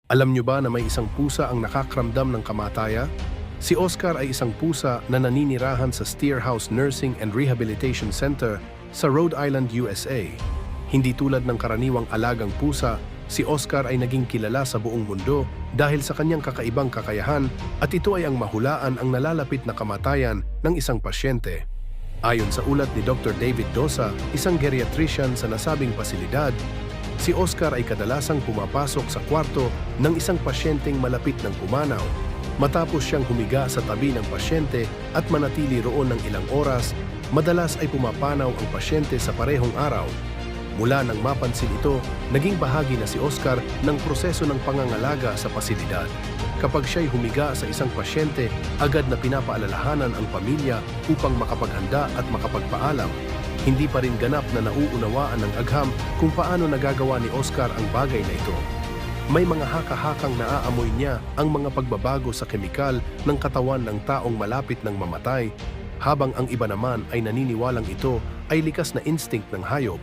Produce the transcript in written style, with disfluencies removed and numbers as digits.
Alam niyo ba na may isang pusa ang nakakramdam ng kamataya? Si Oscar ay isang pusa na naninirahan sa Steerhouse Nursing and Rehabilitation Center sa Rhode Island, USA. Hindi tulad ng karaniwang alagang pusa, si Oscar ay naging kilala sa buong mundo dahil sa kanyang kakaibang kakayahan at ito ay ang mahulaan ang nalalapit na kamatayan ng isang pasyente. Ayon sa ulat ni Dr. David Dosa, isang geriatrician sa nasabing pasilidad, si Oscar ay kadalasang pumapasok sa kwarto ng isang pasyenteng malapit ng pumanaw. Matapos siyang humiga sa tabi ng pasyente at manatili roon ng ilang oras, madalas ay pumapanaw ang pasyente sa parehong araw. Mula nang mapansin ito, naging bahagi na si Oscar ng proseso ng pangangalaga sa pasilidad. Kapag siya'y humiga sa isang pasyente, agad na pinapaalalahanan ang pamilya upang makapaghanda at makapagpaalam. Hindi pa rin ganap na nauunawaan ng agham kung paano nagagawa ni Oscar ang bagay na ito. May mga haka-hakang naaamoy niya ang mga pagbabago sa kemikal ng katawan ng taong malapit ng mamatay, habang ang iba naman ay naniniwalang ito ay likas na instinct ng hayop.